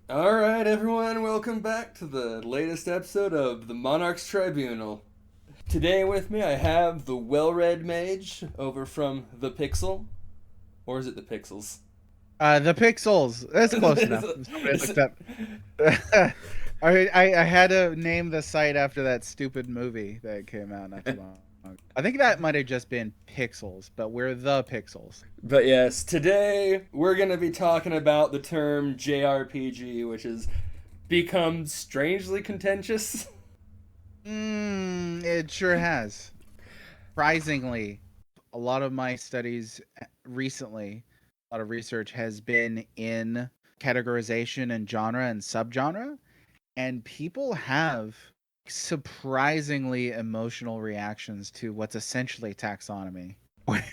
All right, everyone, welcome back to the latest episode of the Monarchs Tribunal. Today with me, I have the Well Red Mage over from the Pixel, or is it the Pixels? The pixels. That's close enough. Somebody looked up. I had to name the site after that stupid movie that came out not too long ago. I think that might have just been Pixels, but we're the Pixels. But yes, today we're going to be talking about the term JRPG, which has become strangely contentious. It sure has. Surprisingly, a lot of my studies recently, a lot of research has been in categorization and genre and subgenre, and people have surprisingly emotional reactions to what's essentially taxonomy. Where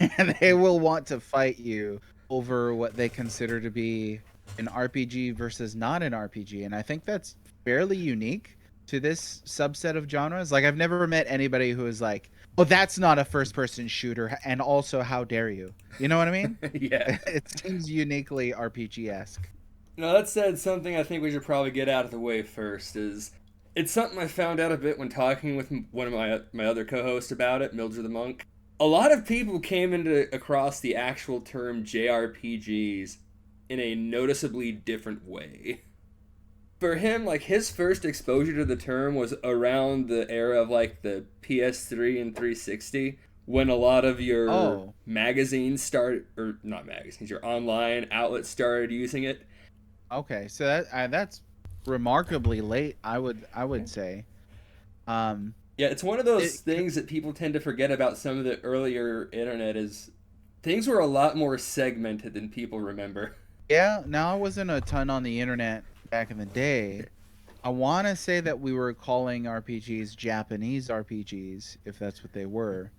they will want to fight you over what they consider to be an RPG versus not an RPG. And I think that's fairly unique to this subset of genres. Like, I've never met anybody who is like, oh, that's not a first person shooter. And also, how dare you? You know what I mean? Yeah. It seems uniquely RPG esque. Now, that said, something I think we should probably get out of the way first is it's something I found out a bit when talking with one of my other co-hosts about it, Mildra the Monk. A lot of people came into across the actual term JRPGs in a noticeably different way. For him, like his first exposure to the term was around the era of like the PS3 and 360 when a lot of your Oh, magazines start or not magazines, your online outlets started using it. okay. So that's remarkably late, I would say. Um, Yeah, it's one of those it, things that people tend to forget about some of the earlier internet is things were a lot more segmented than people remember. Yeah, now I wasn't a ton on the internet back in the day. I want to say that we were calling RPGs Japanese RPGs, if that's what they were.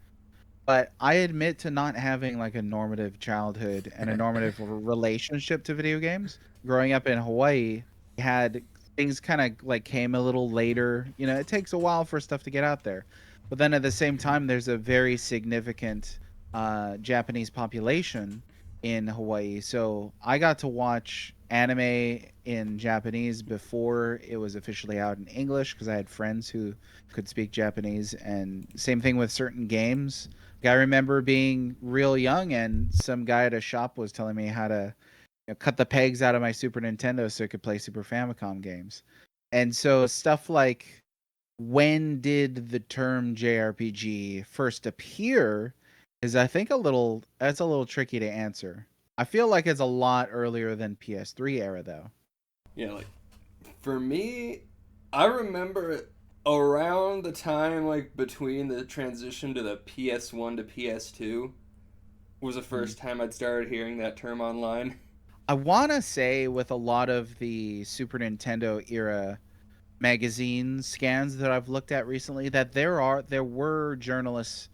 But I admit to not having like a normative childhood and a normative relationship to video games. Growing up in Hawaii, I had things kind of like came a little later. You know, it takes a while for stuff to get out there. But then at the same time, there's a very significant Japanese population in Hawaii. So I got to watch anime in Japanese before it was officially out in English because I had friends who could speak Japanese. And same thing with certain games. I remember being real young, and some guy at a shop was telling me how to cut the pegs out of my Super Nintendo so I could play Super Famicom games. And so stuff like, when did the term JRPG first appear is, I think, that's a little tricky to answer. I feel like it's a lot earlier than PS3 era though. Yeah, like for me, I remember it around the time like between the transition to the PS1 to PS2 was the Mm. first time I'd started hearing that term online. I want to say with a lot of the Super Nintendo era magazine scans that I've looked at recently that there were journalists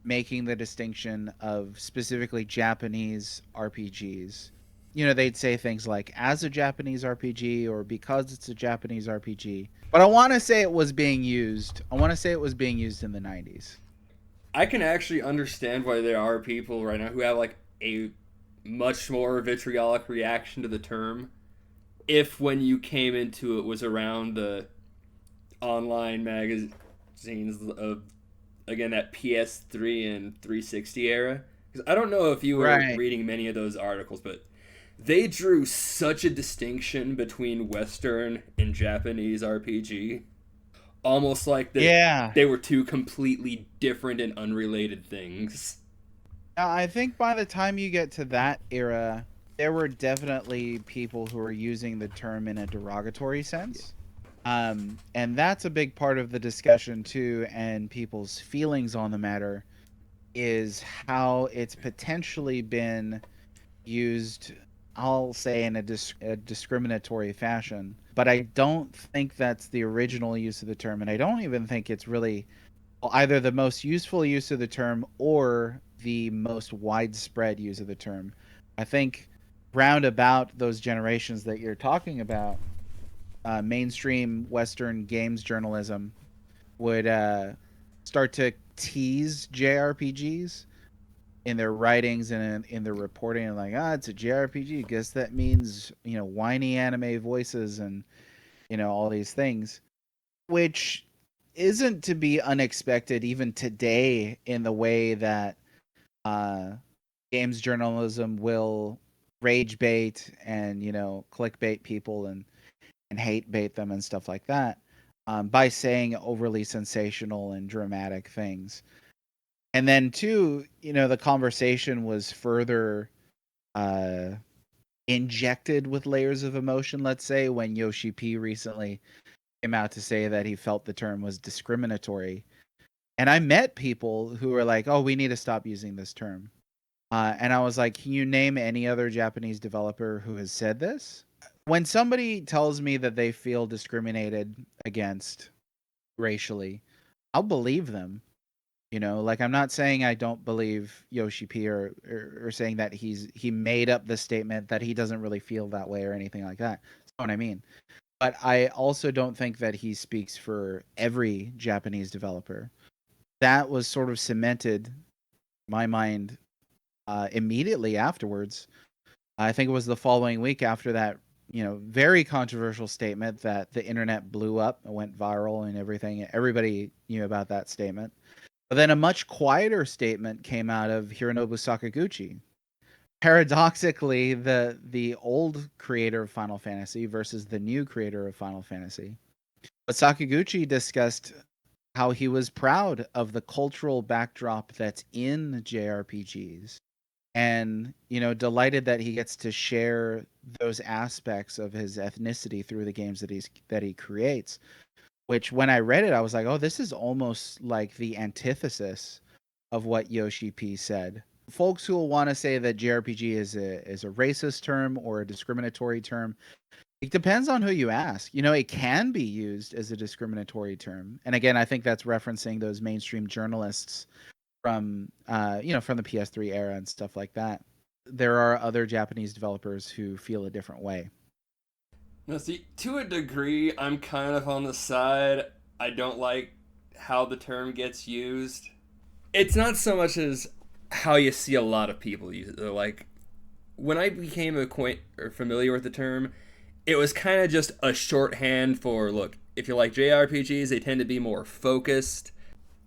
making the distinction of specifically Japanese RPGs. You know, they'd say things like as a Japanese RPG or because it's a Japanese RPG. But I want to say it was being used. I want to say it was being used in the 90s. I can actually understand why there are people right now who have like a much more vitriolic reaction to the term if when you came into it was around the online magazines of again that PS3 and 360 era. Because I don't know if you were Right. reading many of those articles, but they drew such a distinction between Western and Japanese RPG, almost like that Yeah. they were two completely different and unrelated things. I think by the time you get to that era, there were definitely people who were using the term in a derogatory sense. And that's a big part of the discussion too, and people's feelings on the matter is how it's potentially been used, I'll say, in a discriminatory fashion. But I don't think that's the original use of the term, and I don't even think it's really either the most useful use of the term or the most widespread use of the term. I think round about those generations that you're talking about, mainstream Western games journalism would start to tease JRPGs in their writings and in their reporting, and like, it's a JRPG. Guess that means, whiny anime voices and, all these things, which isn't to be unexpected even today in the way that uh, games journalism will rage bait and, clickbait people and hate bait them and stuff like that, by saying overly sensational and dramatic things. And then too, the conversation was further uh, injected with layers of emotion. Let's say when Yoshi P recently came out to say that he felt the term was discriminatory, and I met people who were like, "Oh, we need to stop using this term." And I was like, "Can you name any other Japanese developer who has said this?" When somebody tells me that they feel discriminated against racially, I'll believe them. Like, I'm not saying I don't believe Yoshi P, or saying that he made up the statement that he doesn't really feel that way or anything like that. That's not what I mean. But I also don't think that he speaks for every Japanese developer. That was sort of cemented in my mind immediately afterwards. I think it was the following week after that, very controversial statement that the internet blew up and went viral and everything. Everybody knew about that statement. But then a much quieter statement came out of Hironobu Sakaguchi. Paradoxically, the old creator of Final Fantasy versus the new creator of Final Fantasy. But Sakaguchi discussed how he was proud of the cultural backdrop that's in JRPGs, and delighted that he gets to share those aspects of his ethnicity through the games that he creates. Which, when I read it, I was like, oh, this is almost like the antithesis of what Yoshi P said. Folks who will want to say that JRPG is a racist term or a discriminatory term, it depends on who you ask. It can be used as a discriminatory term. And again, I think that's referencing those mainstream journalists from from the PS3 era and stuff like that. There are other Japanese developers who feel a different way. Now, see, to a degree, I'm kind of on the side. I don't like how the term gets used. It's not so much as how you see a lot of people use it. They're like, when I became or familiar with the term, it was kind of just a shorthand for, look, if you like JRPGs, they tend to be more focused,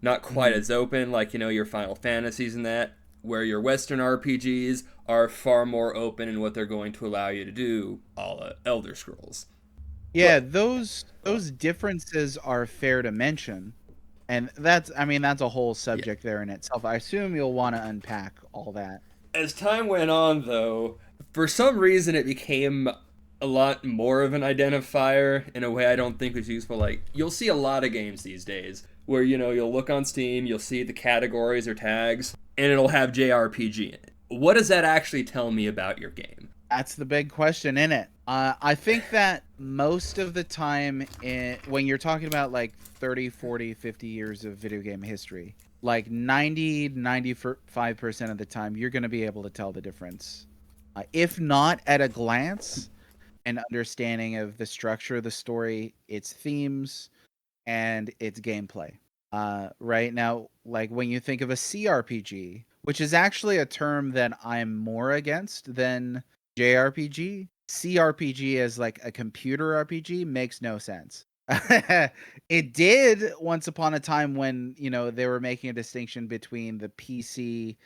not quite as open, like, your Final Fantasies and that, where your Western RPGs are far more open in what they're going to allow you to do, a la Elder Scrolls. Yeah, But those differences are fair to mention. And that's a whole yeah, subject there in itself. I assume you'll want to unpack all that. as time went on, though, for some reason it became a lot more of an identifier in a way I don't think was useful. Like, you'll see a lot of games these days where, you'll look on Steam, you'll see the categories or tags, and it'll have JRPG in it. What does that actually tell me about your game? That's the big question in it. I think that most of the time, when you're talking about like 30, 40, 50 years of video game history, like 95% of the time, you're going to be able to tell the difference. If not at a glance, an understanding of the structure of the story, its themes, and its gameplay. Right now, like when you think of a CRPG, which is actually a term that I'm more against than JRPG. CRPG as like a computer RPG makes no sense. It did once upon a time when, they were making a distinction between the PC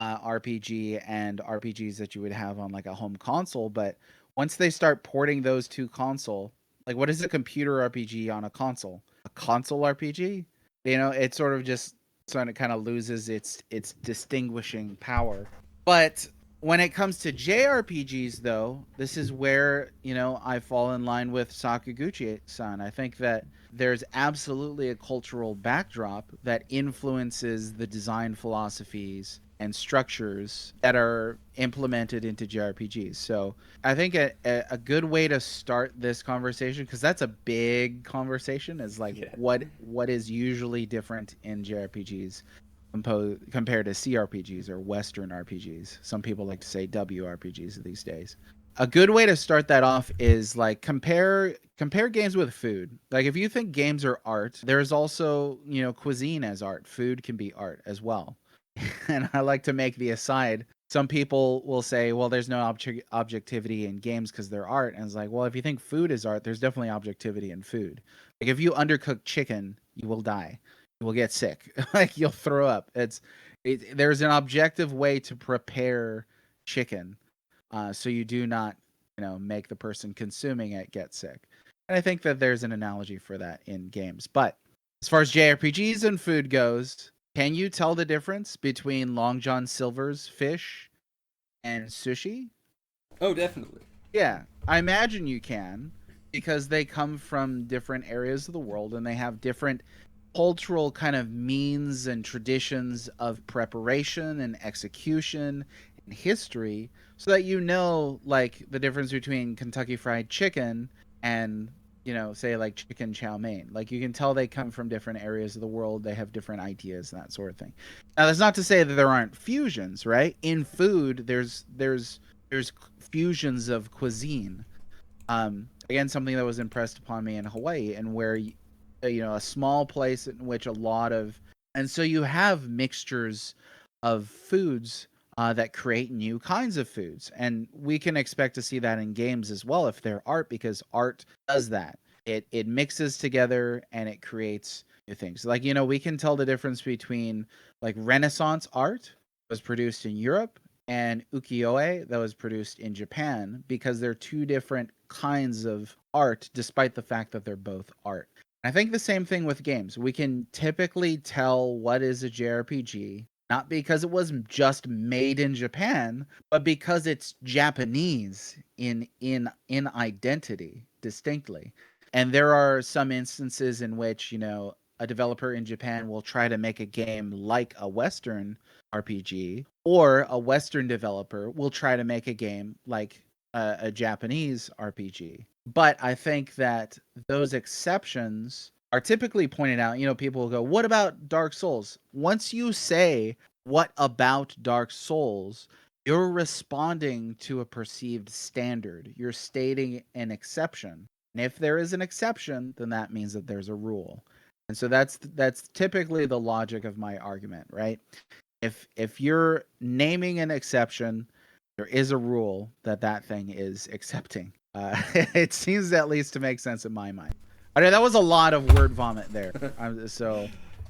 RPG and RPGs that you would have on like a home console. But once they start porting those to console, like, what is a computer RPG on a console? A console RPG? It sort of just kind of loses its distinguishing power. But when it comes to JRPGs, though, this is where, I fall in line with Sakaguchi-san. I think that there's absolutely a cultural backdrop that influences the design philosophies and structures that are implemented into JRPGs. So I think a good way to start this conversation, because that's a big conversation, is like, Yeah. what is usually different in JRPGs compared to CRPGs or Western RPGs. Some people like to say WRPGs these days. A good way to start that off is like compare games with food. Like, if you think games are art, there's also, cuisine as art. Food can be art as well. And I like to make the aside. Some people will say, well, there's no objectivity in games because they're art. And it's like, well, if you think food is art, there's definitely objectivity in food. Like if you undercook chicken, you will die. You will get sick. Like you'll throw up. There's an objective way to prepare chicken. So you do not, make the person consuming it get sick. And I think that there's an analogy for that in games. But as far as JRPGs and food goes, can you tell the difference between Long John Silver's fish and sushi? Oh, definitely. Yeah, I imagine you can because they come from different areas of the world and they have different cultural kind of means and traditions of preparation and execution and history so that like the difference between Kentucky Fried Chicken and say like chicken chow mein. Like you can tell they come from different areas of the world. They have different ideas and that sort of thing. Now that's not to say that there aren't fusions, right? In food, there's fusions of cuisine. Again, something that was impressed upon me in Hawaii, and where a small place in which and so you have mixtures of foods that create new kinds of foods, and we can expect to see that in games as well if they're art, because art does that. It mixes together and it creates new things. Like we can tell the difference between like Renaissance art was produced in Europe and ukiyo-e that was produced in Japan, because they're two different kinds of art despite the fact that they're both art. I think the same thing with games. We can typically tell what is a JRPG, not because it was just made in Japan, but because it's Japanese in identity distinctly. And there are some instances in which, a developer in Japan will try to make a game like a Western RPG, or a Western developer will try to make a game like a Japanese RPG. But I think that those exceptions are typically pointed out. People will go, what about Dark Souls? Once you say, what about Dark Souls, you're responding to a perceived standard. You're stating an exception. And if there is an exception, then that means that there's a rule. And so that's typically the logic of my argument, right? If you're naming an exception, there is a rule that thing is accepting. It seems at least to make sense in my mind. I mean, that was a lot of word vomit there. So,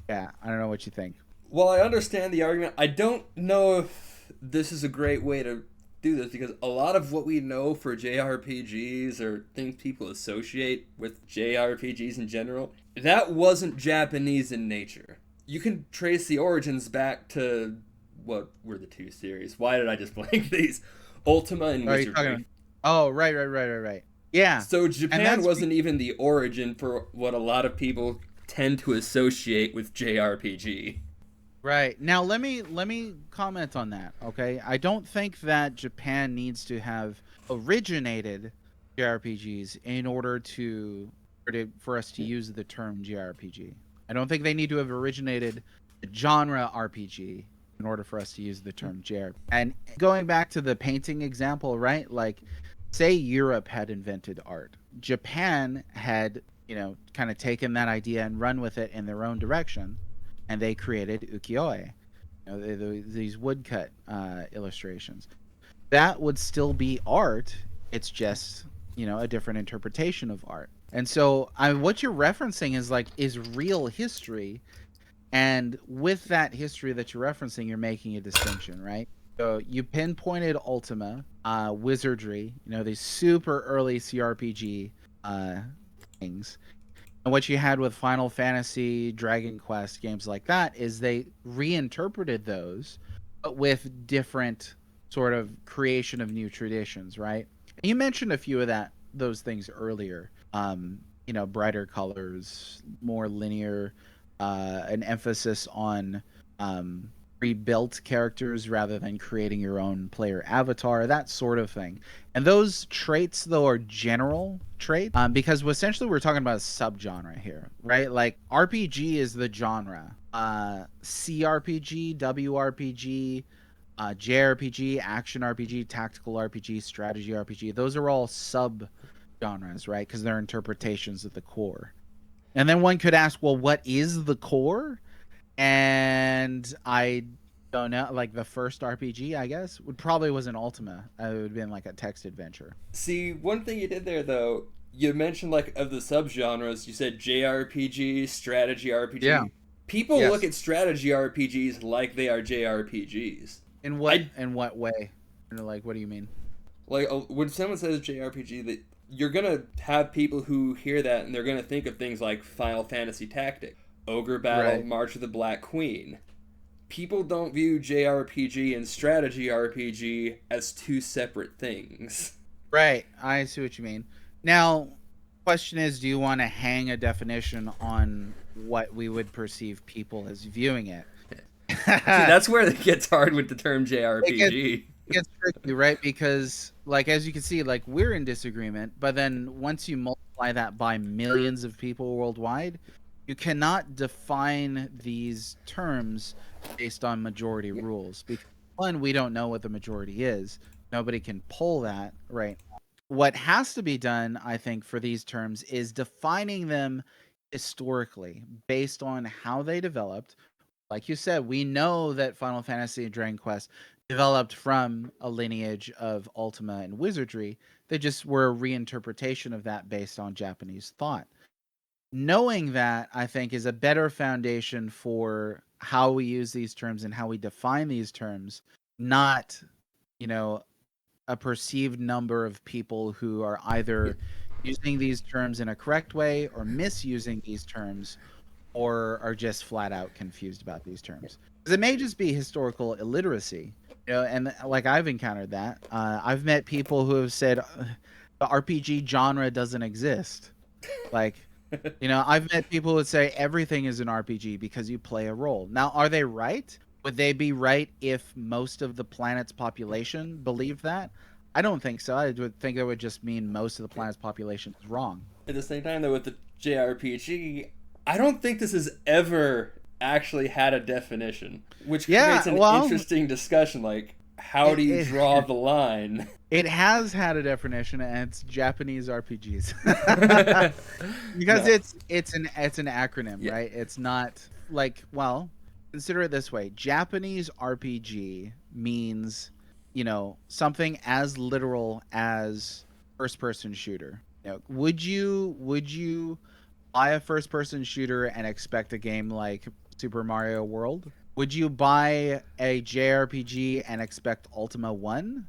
yeah, I don't know what you think. Well, I understand the argument. I don't know if this is a great way to do this, because a lot of what we know for JRPGs or things people associate with JRPGs in general, that wasn't Japanese in nature. You can trace the origins back to what were the two series. Why did I just blank these? Ultima and Wizardry. Oh, right. Yeah. So Japan wasn't even the origin for what a lot of people tend to associate with JRPG. Right. Now let me comment on that, okay? I don't think that Japan needs to have originated JRPGs in order for us to use the term JRPG. I don't think they need to have originated the genre RPG in order for us to use the term JRPG. And going back to the painting example, right? Like, say Europe had invented art. Japan had, kind of taken that idea and run with it in their own direction, and they created ukiyo-e, these woodcut illustrations. That would still be art. It's just, a different interpretation of art. And so what you're referencing is real history. And with that history that you're referencing, you're making a distinction, right? So you pinpointed Ultima, Wizardry, these super early CRPG things. And what you had with Final Fantasy, Dragon Quest, games like that, is they reinterpreted those, but with different sort of creation of new traditions, right? And you mentioned a few of those things earlier. Brighter colors, more linear, an emphasis on rebuilt characters rather than creating your own player avatar, that sort of thing. And those traits, though, are general traits, because essentially we're talking about a subgenre here, right? Like RPG is the genre, CRPG, WRPG, JRPG, action RPG, tactical RPG, strategy RPG. Those are all sub genres, right? Because they're interpretations of the core. And then one could ask, well, what is the core? And I don't know, like the first RPG, I guess, would probably was an Ultima. It would have been like a text adventure. See, one thing you did there though, you mentioned like of the subgenres, you said JRPG, strategy Yeah. RPG. People look Yes. at strategy RPGs like they are JRPGs. In what I in what way? Like, what do you mean? like when someone says JRPG, that you're gonna have people who hear that and they're gonna think of things like Final Fantasy Tactic, Ogre Battle, Right. March of the Black Queen. People don't view JRPG and strategy RPG as two separate things. Right. I see what you mean. Now, question is, do you want to hang a definition on what we would perceive people as viewing it? See, that's where it gets hard with the term it gets, JRPG. it gets tricky, right? Because, like, as you can see, like, we're in disagreement, but then once you multiply that by millions of people worldwide, you cannot define these terms based on majority rules. Because, one, we don't know what the majority is. Nobody can pull that, right? What has to be done, I think, for these terms is defining them historically based on how they developed. Like you said, we know that Final Fantasy and Dragon Quest developed from a lineage of Ultima and wizardry. They just were a reinterpretation of that based on Japanese thought. Knowing that, I think, is a better foundation for how we use these terms and how we define these terms, not, you know, a perceived number of people who are either using these terms in a correct way or misusing these terms or are just flat out confused about these terms. 'Cause it may just be historical illiteracy, and like I've encountered that. I've met people who have said the RPG genre doesn't exist. Like, I've met people who say everything is an RPG because you play a role. Now, are they right? Would they be right if most of the planet's population believed that? I don't think so. I would think it would just mean most of the planet's population is wrong. At the same time, though, with the JRPG, I don't think this has ever actually had a definition, which Yeah, creates an well, interesting discussion. Like, how do you it, draw the line? it has had a definition, and it's Japanese RPGs because No. it's an acronym, Yeah. right? It's not like, well, consider it this way: Japanese RPG means something as literal as first person shooter. Would you buy a first person shooter and expect a game like Super Mario World? Would you buy a JRPG and expect Ultima 1?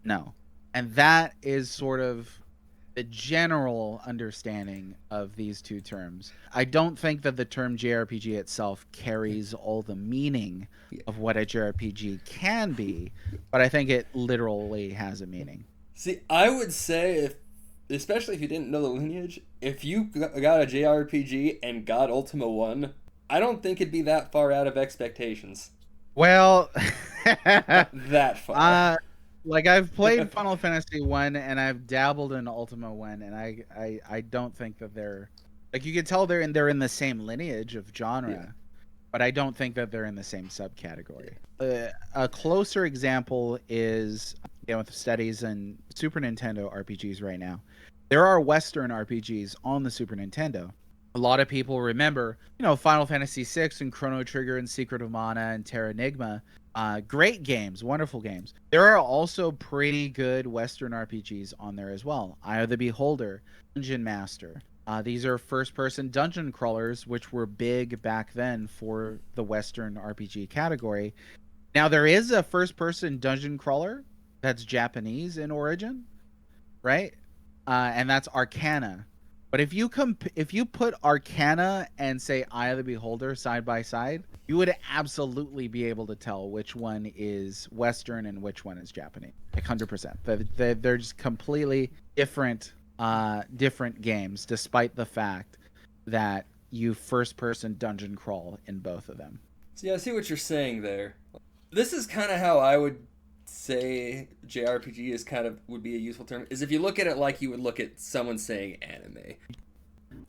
No. And that is sort of the general understanding of these two terms. I don't think that the term JRPG itself carries all the meaning of what a JRPG can be, but I think it literally has a meaning. See, I would say especially if you didn't know the lineage, if you got a JRPG and got Ultima 1, I don't think it'd be that far out of expectations. Well, That far. like I've played Final Fantasy 1 and I've dabbled in Ultima 1 and I don't think that they're like, you can tell they're in the same lineage of genre. Yeah. But I don't think that they're in the same subcategory. A closer example is, with studies in Super Nintendo RPGs right now. There are Western RPGs on the Super Nintendo. A lot of people remember, Final Fantasy VI and Chrono Trigger and Secret of Mana and Terra Enigma. Great games, wonderful games. There are also pretty good Western RPGs on there as well. Eye of the Beholder, Dungeon Master. These are first-person dungeon crawlers, which were big back then for the Western RPG category. Now, there is a first-person dungeon crawler that's Japanese in origin, right? And that's Arcana. But if you put Arcana and say Eye of the Beholder side by side, you would absolutely be able to tell which one is Western and which one is Japanese, like 100%. They're just completely different games, despite the fact that you first-person dungeon crawl in both of them. So yeah, I see what you're saying there. This is kind of how I would say JRPG is would be a useful term. Is if you look at it like you would look at someone saying anime.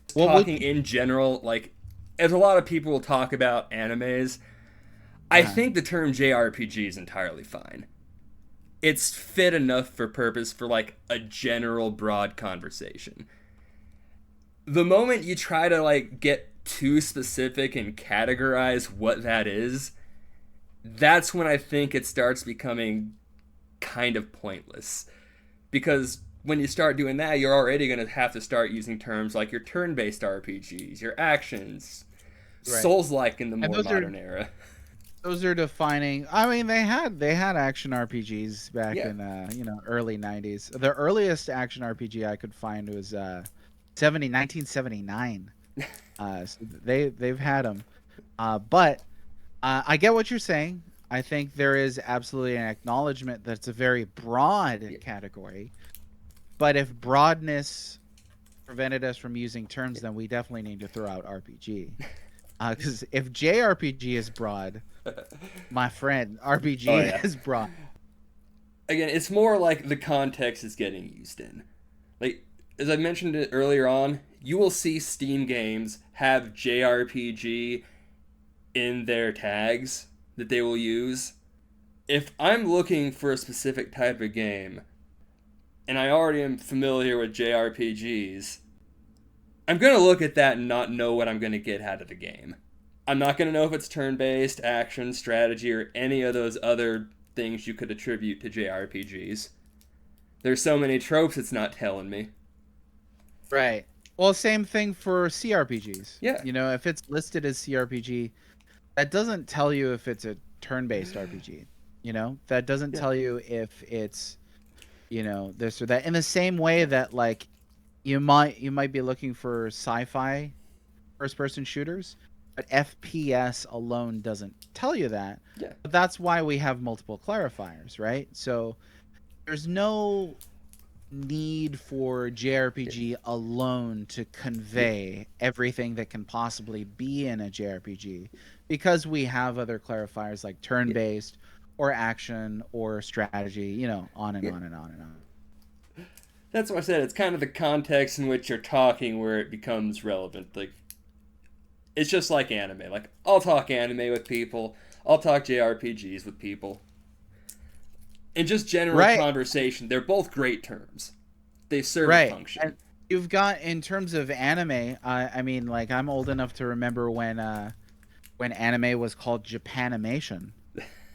Talking in general, like as a lot of people will talk about animes, I think the term JRPG is entirely fine. It's fit enough for purpose for like a general broad conversation. The moment you try to like get too specific and categorize what that is, that's when I think it starts becoming kind of pointless. Because when you start doing that, you're already going to have to start using terms like your turn based RPGs, your actions, Right. Souls like in the And more modern era. those are defining. I mean, they had action RPGs back Yeah. in early 90s. The earliest action RPG I could find was 1979. So they've had them. But I get what you're saying. I think there is absolutely an acknowledgement that it's a very broad Yeah. category. But if broadness prevented us from using terms, then we definitely need to throw out RPG. Because if JRPG is broad, my friend, Oh, RPG yeah. is broad. Again, it's more like the context is getting used in. Like, as I mentioned it earlier on, you will see Steam games have JRPG in their tags that they will use. If I'm looking for a specific type of game, and I already am familiar with JRPGs, I'm going to look at that and not know what I'm going to get out of the game. I'm not going to know if it's turn based, action, strategy, or any of those other things you could attribute to JRPGs. There's so many tropes it's not telling me. Right. Well, same thing for CRPGs. Yeah. If it's listed as CRPG, that doesn't tell you if it's a turn-based RPG. That doesn't Yeah. tell you if it's, this or that. In the same way that like you might be looking for sci-fi first-person shooters, but FPS alone doesn't tell you that. Yeah. But that's why we have multiple clarifiers, right? So there's no need for Yeah. JRPG alone to Yeah. convey everything that can possibly be in a JRPG because we have other clarifiers like Yeah. turn-based or action or strategy, on and Yeah. on and on and on. That's what I said. It's kind of the context in which you're talking where it becomes relevant. Like, it's just like anime. Like, I'll talk anime with people, I'll talk JRPGs with people. In just general Right, conversation, they're both great terms. They serve a right. function. And you've got in terms of anime, I mean, like I'm old enough to remember when anime was called Japanimation.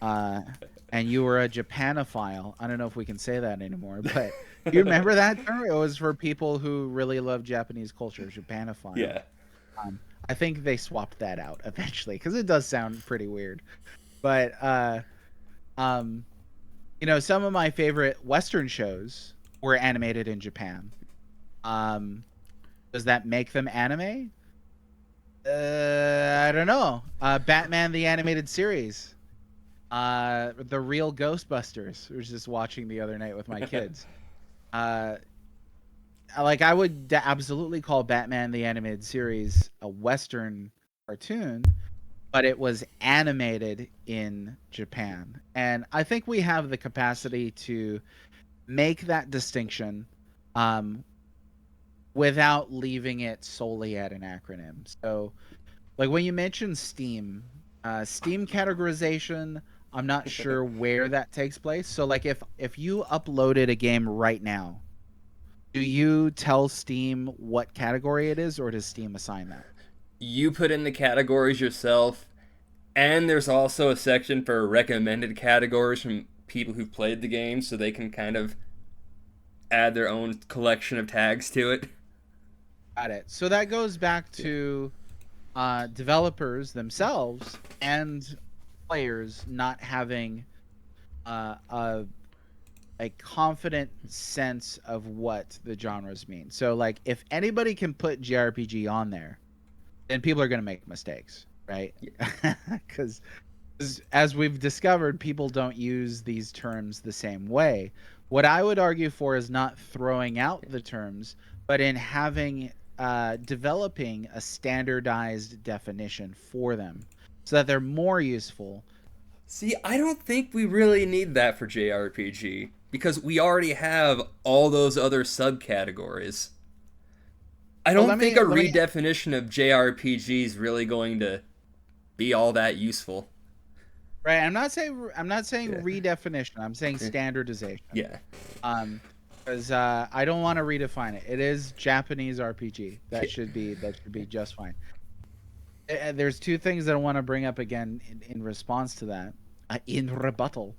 Uh, and you were a Japanophile. I don't know if we can say that anymore, but you remember that term? It was for people who really love Japanese culture, Japanophile. Yeah. Um, I think they swapped that out eventually because it does sound pretty weird. But um, some of my favorite Western shows were animated in Japan. Um, does that make them anime? I don't know. Batman the animated series. The real Ghostbusters. I was just watching the other night with my kids. Uh, like I would absolutely call Batman the animated series a Western cartoon, but it was animated in Japan, and I think we have the capacity to make that distinction, um, without leaving it solely at an acronym. So, like when you mentioned Steam categorization, I'm not sure where that takes place. So like if you uploaded a game right now, do you tell Steam what category it is, or does Steam assign that? You put in the categories yourself, and there's also a section for recommended categories from people who've played the game so they can kind of add their own collection of tags to it. Got it. So that goes back to developers themselves and players not having uh, a a confident sense of what the genres mean. So like if anybody can put JRPG on there, then people are going to make mistakes, right? Cuz as we've discovered, people don't use these terms the same way. What I would argue for is not throwing out the terms, but in having developing a standardized definition for them so that they're more useful. See, I don't think we really need that for JRPG because we already have all those other subcategories. I Well, don't let think me a let me redefinition of JRPG is really going to be all that useful. Right, I'm not saying Yeah. redefinition. I'm saying standardization. Yeah. Because I don't want to redefine it. It is Japanese RPG. That should be just fine. There's two things that I want to bring up again in response to that. in rebuttal.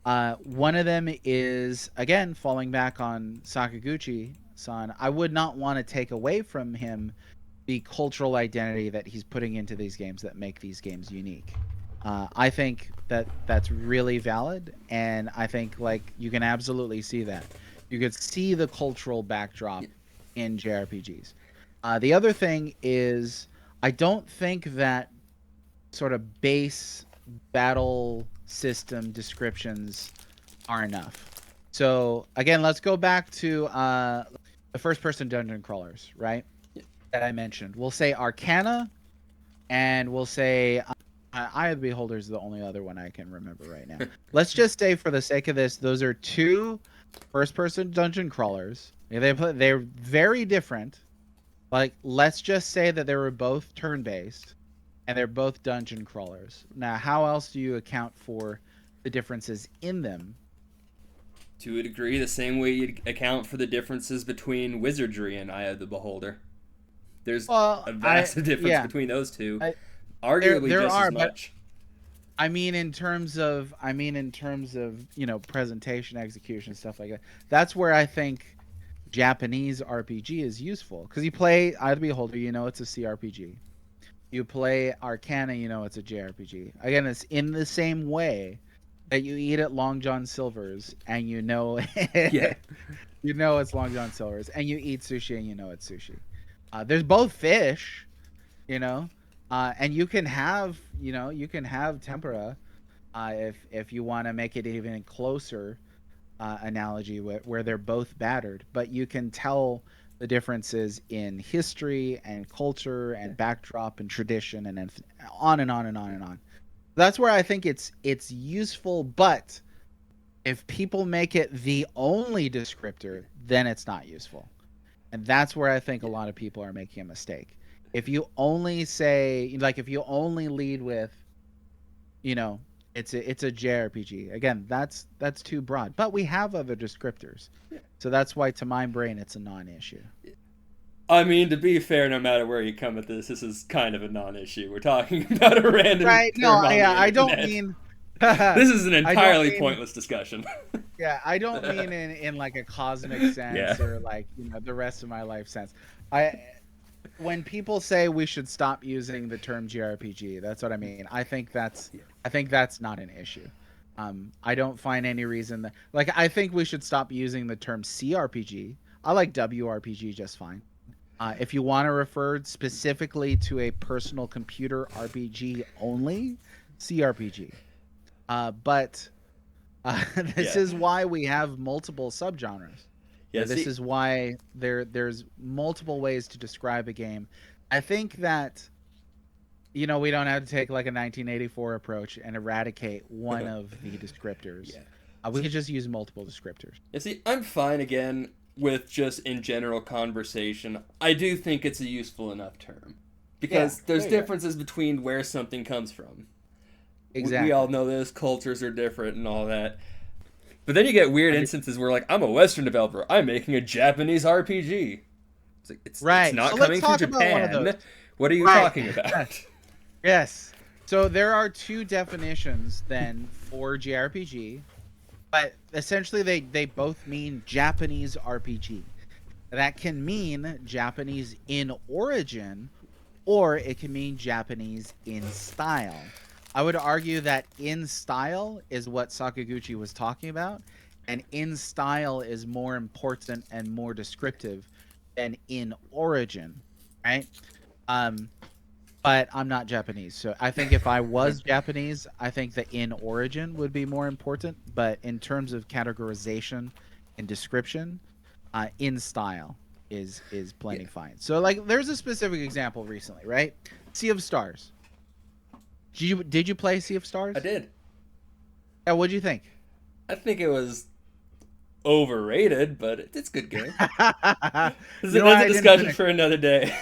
One of them is, again, falling back on Sakaguchi-san. I would not want to take away from him the cultural identity that he's putting into these games that make these games unique. I think that that's really valid, and I think like you can absolutely see that. You could see the cultural backdrop in JRPGs. The other thing is, I don't think that sort of base battle system descriptions are enough. So again, let's go back to the first-person dungeon crawlers, right? That I mentioned. We'll say Arcana, and we'll say Eye of the Beholder is the only other one I can remember right now. Let's just say, for the sake of this, those are two first-person dungeon crawlers. They're very different. Like, let's just say that they were both turn-based, and they're both dungeon crawlers. Now, how else do you account for the differences in them? To a degree, the same way you'd account for the differences between Wizardry and Eye of the Beholder. There's a vast difference between those two. Arguably there just are, as much. I mean, in terms of presentation, execution, stuff like that. That's where I think Japanese RPG is useful, because you play Eye of the Beholder, it's a CRPG. You play Arcana, it's a JRPG. Again, it's in the same way that you eat at Long John Silver's, and Yeah. it's Long John Silver's, and you eat sushi, and it's sushi. There's both fish, and you can have tempura if you want to make it even closer analogy where they're both battered, but you can tell the differences in history and culture and backdrop and tradition and on and on and on and on. That's where I think it's useful, but if people make it the only descriptor, then it's not useful. And that's where I think a lot of people are making a mistake. If you only say, like, if you only lead with, it's a JRPG. Again, that's too broad. But we have other descriptors. So that's why, to my brain, it's a non-issue. I mean, to be fair, no matter where you come at this is kind of a non-issue. We're talking about a random right? term No, on the I don't internet. mean. This is an entirely pointless discussion. Yeah, I don't mean in like a cosmic sense or like the rest of my life sense. When people say we should stop using the term JRPG, that's what I mean. I think that's not an issue. I don't find any reason that, like, I think we should stop using the term CRPG. I like WRPG just fine. If you want to refer specifically to a personal computer RPG only, CRPG. But this is why we have multiple subgenres. Yeah, this is why there's multiple ways to describe a game. I think that we don't have to take like a 1984 approach and eradicate one of the descriptors. We could just use multiple descriptors. Yeah, see, I'm fine again with just in general conversation. I do think it's a useful enough term because there's differences between where something comes from. Exactly. We all know those cultures are different and all that. But then you get weird instances where, like, I'm a Western developer. I'm making a Japanese RPG. It's like, it's not coming from Japan. What are you talking about? Yes. So there are two definitions then for JRPG, but essentially they both mean Japanese RPG. That can mean Japanese in origin, or it can mean Japanese in style. I would argue that in style is what Sakaguchi was talking about, and in style is more important and more descriptive than in origin, right? But I'm not Japanese, so I think if I was Japanese, I think the in origin would be more important. But in terms of categorization and description, in style is plenty fine. So, like, there's a specific example recently, right? Sea of Stars. Did you play Sea of Stars? I did. Yeah, what'd you think? I think it was overrated, but it's a good game. That's a discussion for another day.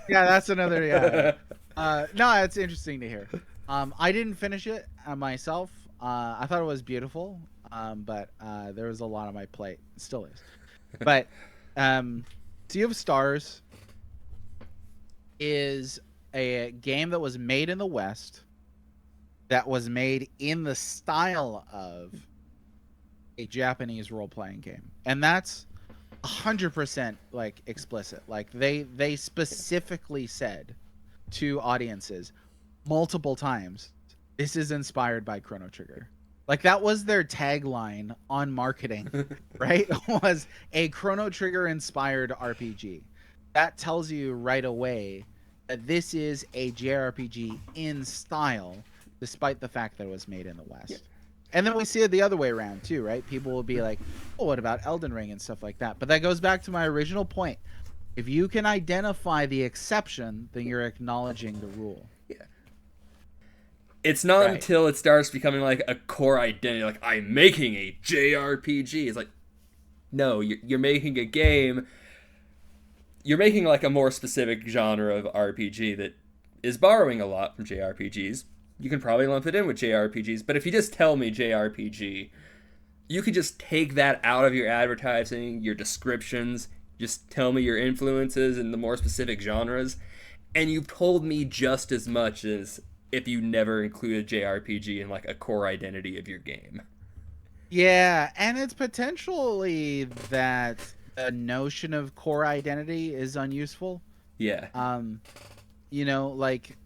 Yeah, that's another. No, it's interesting to hear. I didn't finish it myself. I thought it was beautiful, but there was a lot on my plate. It still is. But Sea of Stars is a game that was made in the West that was made in the style of a Japanese role playing game, and that's 100% like explicit. Like they specifically said to audiences multiple times, this is inspired by Chrono Trigger. Like that was their tagline on marketing, right? Was a Chrono Trigger inspired RPG. That tells you right away that this is a JRPG in style, despite the fact that it was made in the Yeah. West. And then we see it the other way around too, right? People will be like, "Oh, what about Elden Ring and stuff like that?" But that goes back to my original point. If you can identify the exception, then you're acknowledging the rule. Yeah. It's not Right. until it starts becoming like a core identity, like I'm making a JRPG. It's like, no, you're making a game. You're making like a more specific genre of RPG that is borrowing a lot from JRPGs. You can probably lump it in with JRPGs, but if you just tell me JRPG, you could just take that out of your advertising, your descriptions, just tell me your influences and the more specific genres, and you've told me just as much as if you never included JRPG in like a core identity of your game. Yeah, and it's potentially that the notion of core identity is unuseful. Yeah. Um, you know, like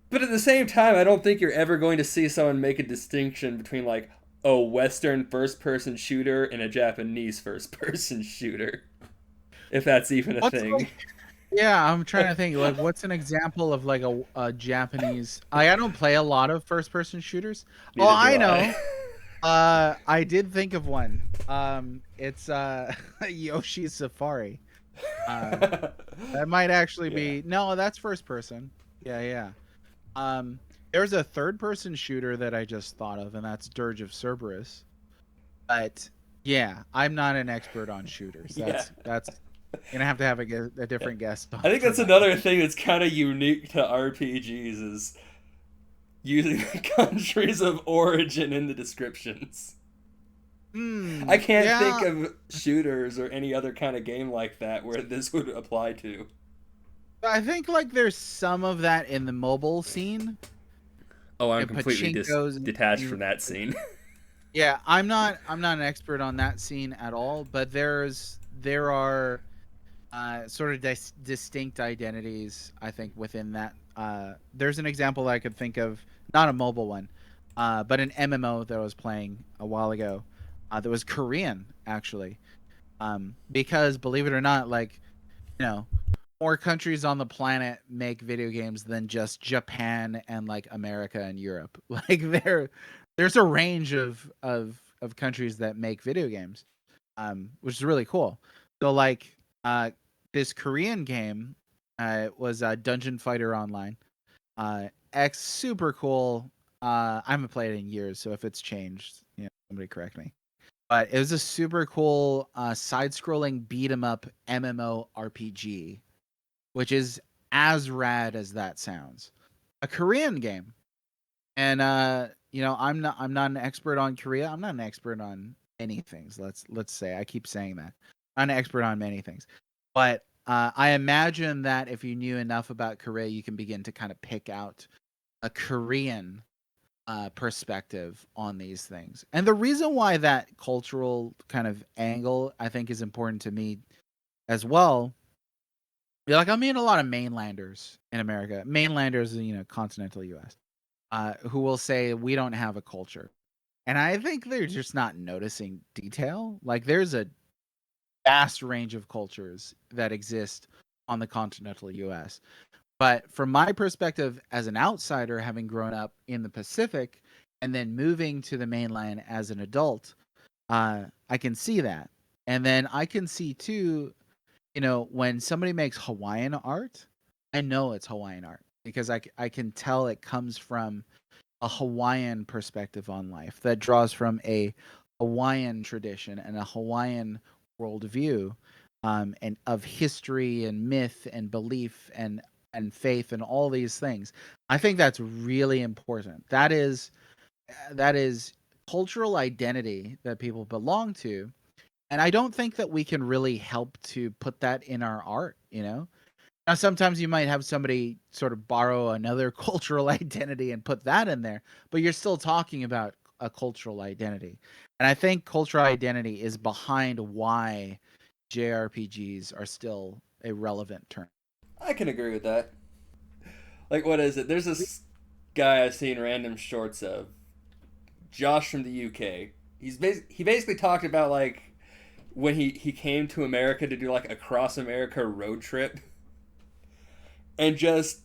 But at the same time, I don't think you're ever going to see someone make a distinction between like a Western first person shooter and a Japanese first person shooter. If that's even a what's thing. yeah, I'm trying to think like what's an example of like a Japanese I don't play a lot of first person shooters. Oh, Neither do I I. know. I did think of one. It's Yoshi's Safari. Um, that might actually Yeah. be no, that's first person. Yeah, yeah. There's a third person shooter that I just thought of, and that's Dirge of Cerberus. But yeah, I'm not an expert on shooters. Yeah. That's gonna have to have a different guest on I think for that's that. another thing that's kind of unique to RPGs is using the countries of origin in the descriptions. I can't think Yeah, of shooters or any other kind of game like that where this would apply to. I think like there's some of that in the mobile scene. Oh, I'm And completely Pachinko's detached from that scene. yeah, I'm not an expert on that scene at all, but there are sort of distinct identities I think within that. There's an example that I could think of, not a mobile one, but an MMO that I was playing a while ago, that was Korean actually, because believe it or not, like you know, more countries on the planet make video games than just Japan and like America and Europe. Like there's a range of countries that make video games, which is really cool. So like this Korean game was Dungeon Fighter Online. X super cool. I haven't played it in years, so if it's changed, somebody correct me. But it was a super cool side-scrolling beat 'em up MMO RPG, which is as rad as that sounds. A Korean game. And I'm not an expert on Korea. I'm not an expert on many things. Let's say I keep saying that. I'm not an expert on many things. But I imagine that if you knew enough about Korea, you can begin to kind of pick out a Korean perspective on these things. And the reason why that cultural kind of angle I think is important to me as well. Yeah, like I mean a lot of mainlanders in America, mainlanders, continental U.S. Who will say we don't have a culture, and I think they're just not noticing detail. Like there's a vast range of cultures that exist on the continental U.S. But from my perspective as an outsider, having grown up in the Pacific and then moving to the mainland as an adult, I can see that, and then I can see too when somebody makes Hawaiian art, I know it's Hawaiian art because I can tell it comes from a Hawaiian perspective on life that draws from a Hawaiian tradition and a Hawaiian worldview, and of history and myth and belief and faith and all these things. I think that's really important. That is cultural identity that people belong to, and I don't think that we can really help to put that in our art. Now, sometimes you might have somebody sort of borrow another cultural identity and put that in there, but you're still talking about a cultural identity. And I think cultural identity is behind why JRPGs are still a relevant term. I can agree with that. Like, what is it? There's this guy I've seen random shorts of, Josh from the UK. He basically talked about like when he came to America to do like a cross America road trip, and just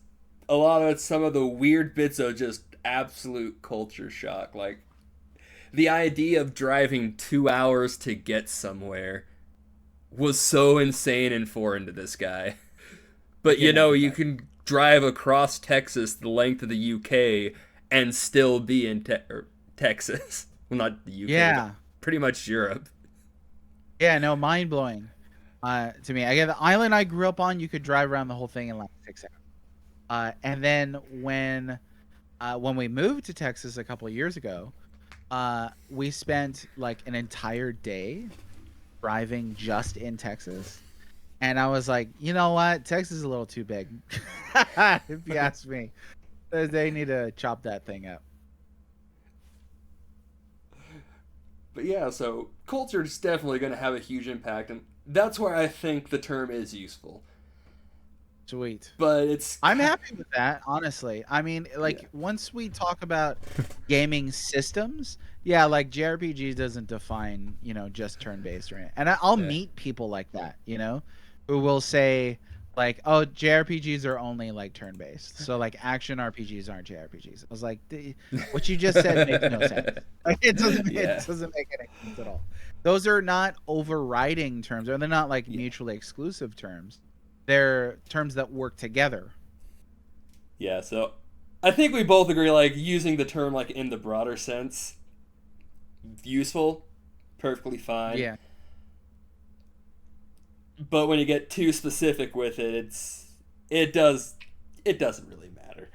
a lot of it, some of the weird bits of just absolute culture shock. Like the idea of driving 2 hours to get somewhere was so insane and foreign to this guy. But you know, you can drive across Texas the length of the UK and still be in Texas. Well, not the UK, Yeah. but pretty much Europe. Yeah, no, mind blowing. To me, again, the island I grew up on, you could drive around the whole thing in like 6 hours. And then when we moved to Texas a couple of years ago, we spent like an entire day driving just in Texas. And I was like, you know what? Texas is a little too big. If you ask me, they need to chop that thing up. But yeah, so culture is definitely going to have a huge impact, and that's where I think the term is useful. Sweet. But it's I'm happy with that, honestly. I mean, like, yeah. once we talk about gaming systems, yeah, like JRPG doesn't define, just turn-based or anything. And I'll Yeah. meet people like that, who will say, like, oh, JRPGs are only like turn-based. So like action RPGs aren't JRPGs. I was like, what you just said makes no sense. Like, it doesn't make any sense at all. Those are not overriding terms, or they're not like mutually exclusive terms. They're terms that work together. Yeah, so I think we both agree, like, using the term, like, in the broader sense, useful, perfectly fine. Yeah. But when you get too specific with it, it doesn't really matter.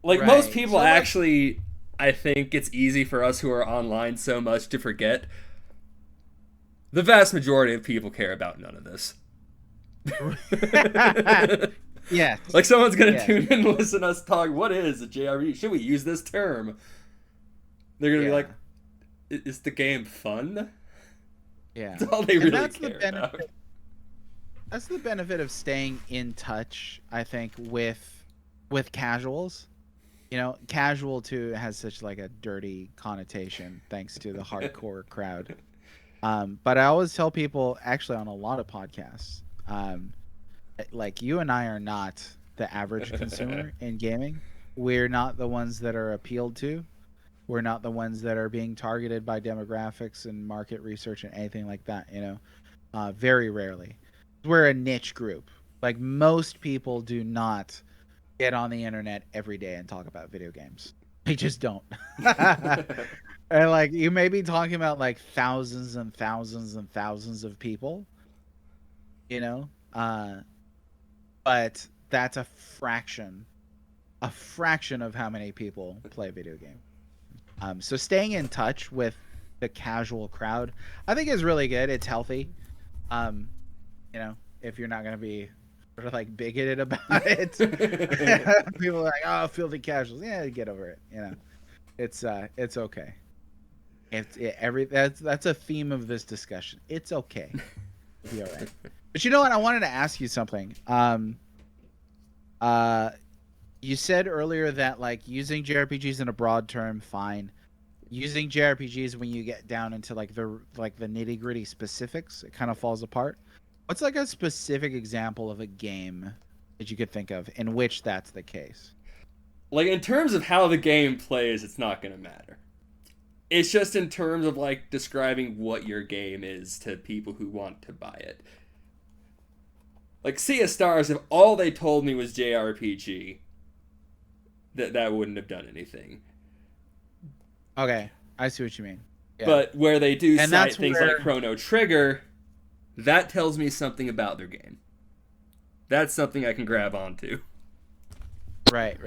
Like, Right. most people So, actually, I think it's easy for us who are online so much to forget. The vast majority of people care about none of this. Yeah. Like someone's gonna tune in and listen to us talk. What is a JRPG? Should we use this term? They're gonna be like, "Is the game fun?" Yeah. That's all they really care about. That's the benefit of staying in touch, I think, with casuals. Casual too has such like a dirty connotation thanks to the hardcore crowd. But I always tell people, actually, on a lot of podcasts, like you and I are not the average consumer in gaming. We're not the ones that are appealed to. We're not the ones that are being targeted by demographics and market research and anything like that. Very rarely. We're a niche group. Like most people do not get on the internet every day and talk about video games. They just don't. And like you may be talking about like thousands and thousands and thousands of people, but that's a fraction of how many people play video games. So staying in touch with the casual crowd, I think is really good. It's healthy. If you're not gonna be sort of like bigoted about it, people are like, "Oh, filthy casuals." Yeah, get over it. It's okay. That's a theme of this discussion. It's okay. It'll be all right. But you know what? I wanted to ask you something. You said earlier that like using JRPGs in a broad term, fine. Using JRPGs when you get down into like the nitty gritty specifics, it kind of falls apart. What's like a specific example of a game that you could think of in which that's the case? Like in terms of how the game plays, it's not gonna matter. It's just in terms of like describing what your game is to people who want to buy it. Like Sea of Stars, if all they told me was JRPG, that wouldn't have done anything. Okay, I see what you mean. Yeah. But where they do and cite things like Chrono Trigger, that tells me something about their game. That's something I can grab onto. Right.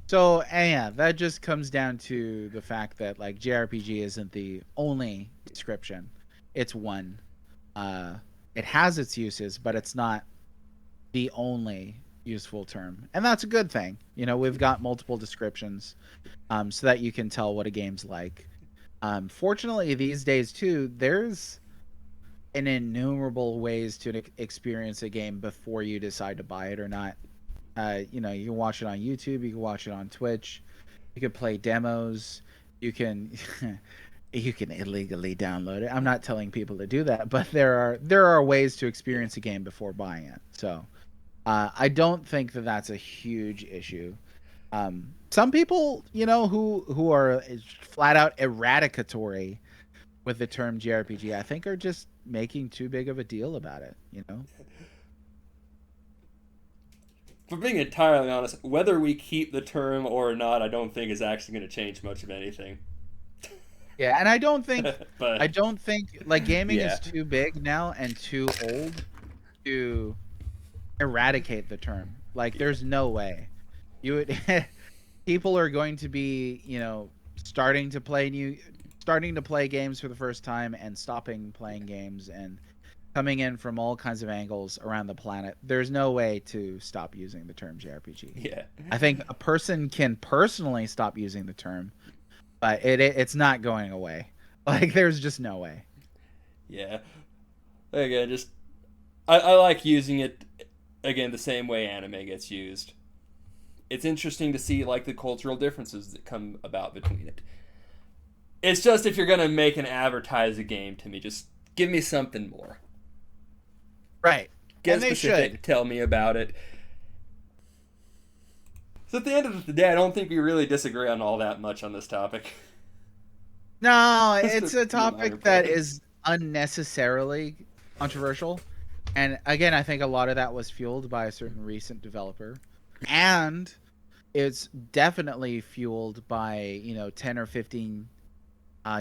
So, yeah, that just comes down to the fact that like JRPG isn't the only description. It's one. It has its uses, but it's not the only useful term, and that's a good thing. We've got multiple descriptions, so that you can tell what a game's like. Fortunately, these days too, there's an innumerable ways to experience a game before you decide to buy it or not. You can watch it on YouTube, you can watch it on Twitch, you can play demos, you can you can illegally download it. I'm not telling people to do that, but there are ways to experience a game before buying it. So I don't think that that's a huge issue. Some people, who are flat out eradicatory with the term JRPG, I think are just making too big of a deal about it. For being entirely honest, whether we keep the term or not, I don't think is actually going to change much of anything. Yeah, and I don't think But like gaming yeah, is too big now and too old to eradicate the term. Like there's no way. You would people are going to be, starting to play games for the first time and stopping playing games and coming in from all kinds of angles around the planet. There's no way to stop using the term JRPG. yeah, I think a person can personally stop using the term, but it's not going away. Like there's just no way. yeah. Again, just I like using it again the same way anime gets used. It's interesting to see like the cultural differences that come about between it. It's just if you're gonna make and advertise a game to me, just give me something more. Right. Get And they specific. should. Tell me about it. So at the end of the day, I don't think we really disagree on all that much on this topic. No, Just it's a a few minor topic that points. is unnecessarily controversial. And again, I think a lot of that was fueled by a certain recent developer. And it's definitely fueled by, 10 or 15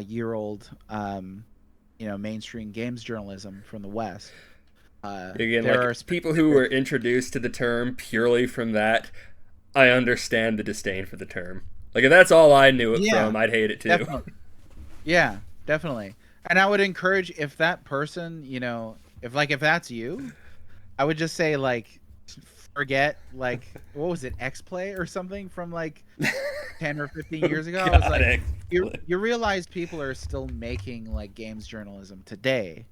year old mainstream games journalism from the West. Again, There are like people who were introduced to the term purely from that, I understand the disdain for the term. Like if that's all I knew it yeah, from, I'd hate it too. definitely. Yeah, definitely. And I would encourage, if that person, if that's you, I would just say like forget, like, what was it, X Play or something from like 10 or 15 years ago. I was God, like, you excellent. you realize people are still making like games journalism today.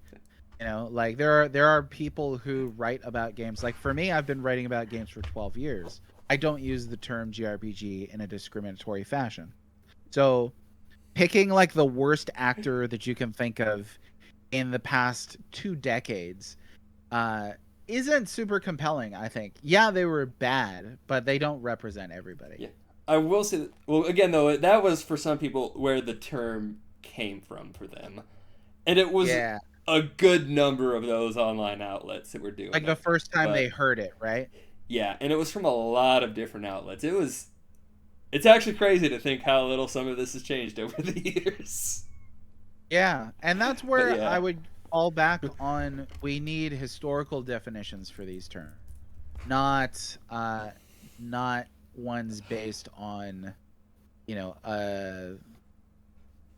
Like there are people who write about games. Like for me, I've been writing about games for 12 years. I don't use the term JRPG in a discriminatory fashion. So picking like the worst actor that you can think of in the past 2 decades uh isn't super compelling. I think, yeah, they were bad, but they don't represent everybody. Yeah, I will say. Well, again, though, that was for some people where the term came from for them, and it was Yeah, a good number of those online outlets that were doing like the it. first time they But heard it, right? yeah, and it was from a lot of different outlets. It was. It's actually crazy to think how little some of this has changed over the years. Yeah, and that's But where I yeah, would fall back on, we need historical definitions for these terms, not not ones based on, a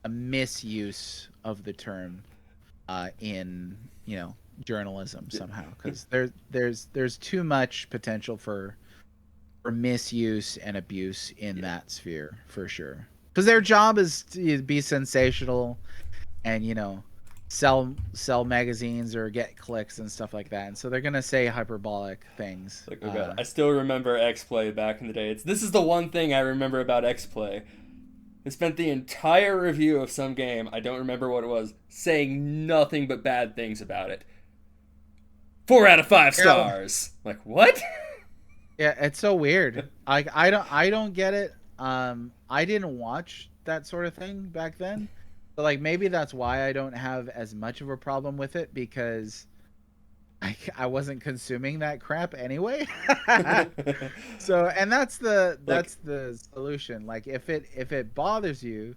misuse of the term in, journalism somehow, because there's too much potential for misuse and abuse in that sphere for sure, because their job is to be sensational and, sell magazines or get clicks and stuff like that, and so they're gonna say hyperbolic things. like oh god, I still remember X Play back in the day. This is the one thing I remember about X Play. I spent the entire review of some game, I don't remember what it was, saying nothing but bad things about it. 4 out of 5 Yeah, stars. Like what? yeah, it's so weird. I don't get it. I didn't watch that sort of thing back then, so like maybe that's why I don't have as much of a problem with it, because I wasn't consuming that crap anyway. So, and Like, that's the solution. Like if it bothers you,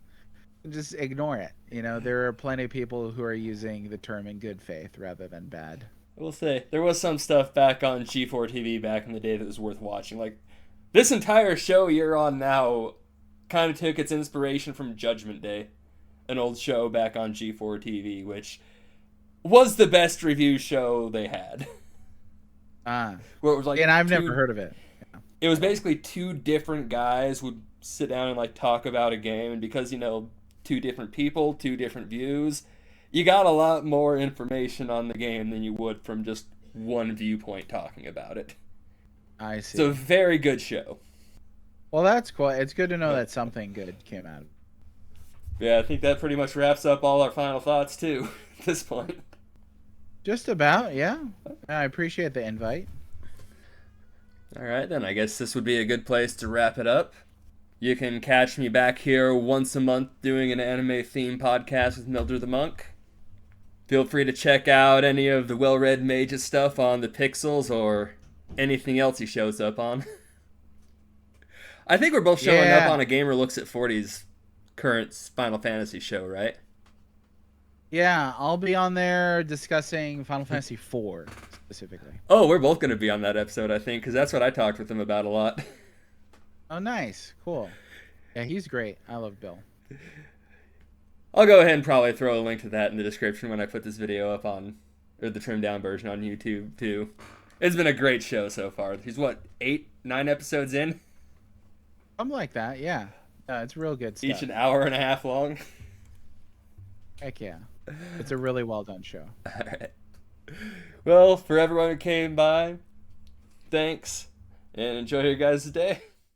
just ignore it. There are plenty of people who are using the term in good faith rather than bad. I will say, there was some stuff back on G4 TV back in the day that was worth watching. Like, this entire show you're on now kind of took its inspiration from Judgment Day, an old show back on G4 TV, which was the best review show they had. Ah, where it was like and I've never two. heard of it. It was basically two different guys would sit down and like talk about a game, and because two different people, two different views, you got a lot more information on the game than you would from just one viewpoint talking about it. I It's a see. very good show. Well, that's cool. It's good to know But that something good came out of it. yeah, I think that pretty much wraps up all our final thoughts too at this point. Just about, yeah. I appreciate the invite. All right, then I guess this would be a good place to wrap it up. You can catch me back here once a month doing an anime theme podcast with Mildra the Monk. Feel free to check out any of the Well Red Mage's stuff on the Pixels or anything else he shows up on. I think we're both showing up Yeah. on a Gamer Looks at 40's current Final Fantasy show, right? Yeah, I'll be on there discussing Final Fantasy IV specifically. Oh, we're both going to be on that episode, I think, because that's what I talked with him about a lot. Oh, nice. Cool. Yeah, he's great. I love Bill. I'll go ahead and probably throw a link to that in the description when I put this video up on, or the trimmed down version on YouTube, too. It's been a great show so far. He's what, 8, 9 episodes in? Something like that, yeah. It's real good stuff. Each an hour and a half long. Heck yeah. It's a really well done show. Alright. Well, for everyone who came by, thanks, and enjoy your guys' day.